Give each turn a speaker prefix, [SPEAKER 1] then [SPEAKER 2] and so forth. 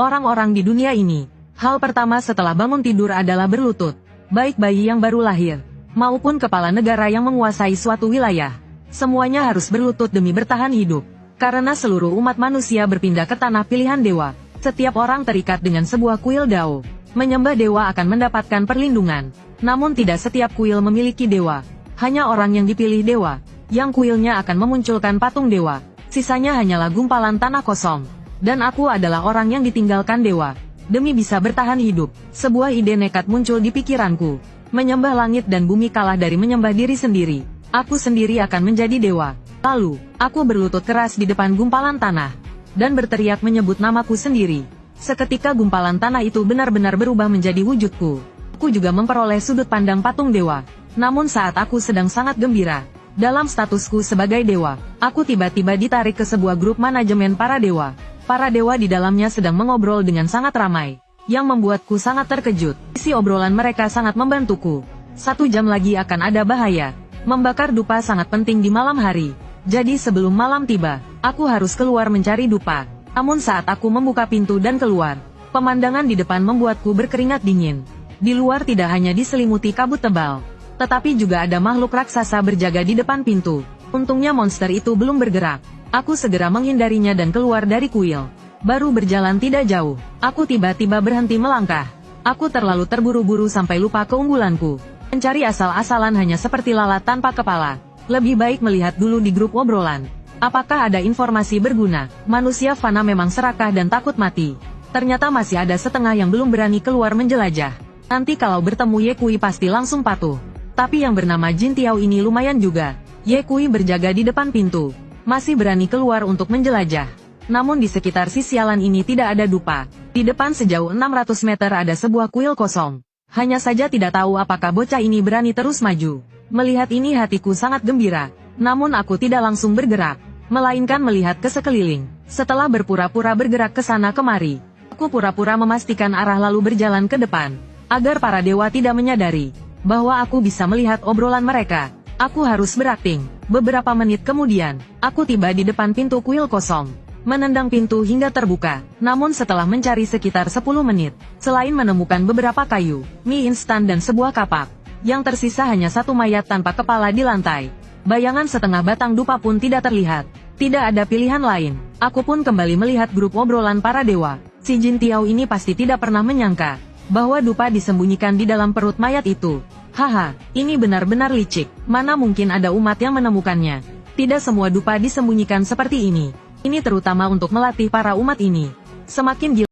[SPEAKER 1] orang-orang di dunia ini. Hal pertama setelah bangun tidur adalah berlutut. Baik bayi yang baru lahir, maupun kepala negara yang menguasai suatu wilayah. Semuanya harus berlutut demi bertahan hidup. Karena seluruh umat manusia berpindah ke tanah pilihan dewa. Setiap orang terikat dengan sebuah kuil Dao. Menyembah dewa akan mendapatkan perlindungan. Namun tidak setiap kuil memiliki dewa. Hanya orang yang dipilih dewa, yang kuilnya akan memunculkan patung dewa. Sisanya hanyalah gumpalan tanah kosong. Dan aku adalah orang yang ditinggalkan dewa. Demi bisa bertahan hidup, sebuah ide nekat muncul di pikiranku. Menyembah langit dan bumi kalah dari menyembah diri sendiri. Aku sendiri akan menjadi dewa. Lalu, aku berlutut keras di depan gumpalan tanah. Dan berteriak menyebut namaku sendiri. Seketika gumpalan tanah itu benar-benar berubah menjadi wujudku. Aku juga memperoleh sudut pandang patung dewa. Namun saat aku sedang sangat gembira, dalam statusku sebagai dewa, aku tiba-tiba ditarik ke sebuah grup manajemen para dewa. Para dewa di dalamnya sedang mengobrol dengan sangat ramai, yang membuatku sangat terkejut. Isi obrolan mereka sangat membantuku. 1 jam lagi akan ada bahaya. Membakar dupa sangat penting di malam hari. Jadi sebelum malam tiba, aku harus keluar mencari dupa. Namun saat aku membuka pintu dan keluar, pemandangan di depan membuatku berkeringat dingin. Di luar tidak hanya diselimuti kabut tebal, tetapi juga ada makhluk raksasa berjaga di depan pintu. Untungnya monster itu belum bergerak. Aku segera menghindarinya dan keluar dari kuil. Baru berjalan tidak jauh, aku tiba-tiba berhenti melangkah. Aku terlalu terburu-buru sampai lupa keunggulanku. Mencari asal-asalan hanya seperti lalat tanpa kepala. Lebih baik melihat dulu di grup obrolan. Apakah ada informasi berguna? Manusia fana memang serakah dan takut mati. Ternyata masih ada setengah yang belum berani keluar menjelajah. Nanti kalau bertemu Ye Kui pasti langsung patuh. Tapi yang bernama Jin Tiao ini lumayan juga. Ye Kui berjaga di depan pintu. Masih berani keluar untuk menjelajah. Namun di sekitar si sialan ini tidak ada dupa. Di depan sejauh 600 meter ada sebuah kuil kosong. Hanya saja tidak tahu apakah bocah ini berani terus maju. Melihat ini hatiku sangat gembira. Namun aku tidak langsung bergerak, melainkan melihat ke sekeliling. Setelah berpura-pura bergerak ke sana kemari, aku pura-pura memastikan arah lalu berjalan ke depan, agar para dewa tidak menyadari bahwa aku bisa melihat obrolan mereka. Aku harus berakting. Beberapa menit kemudian, aku tiba di depan pintu kuil kosong, menendang pintu hingga terbuka. Namun setelah mencari sekitar 10 menit, selain menemukan beberapa kayu, mie instan dan sebuah kapak, yang tersisa hanya satu mayat tanpa kepala di lantai. Bayangan setengah batang dupa pun tidak terlihat. Tidak ada pilihan lain. Aku pun kembali melihat grup obrolan para dewa. Si Jin Tiao ini pasti tidak pernah menyangka bahwa dupa disembunyikan di dalam perut mayat itu. Haha, ini benar-benar licik. Mana mungkin ada umat yang menemukannya. Tidak semua dupa disembunyikan seperti ini. Ini terutama untuk melatih para umat ini. Semakin gila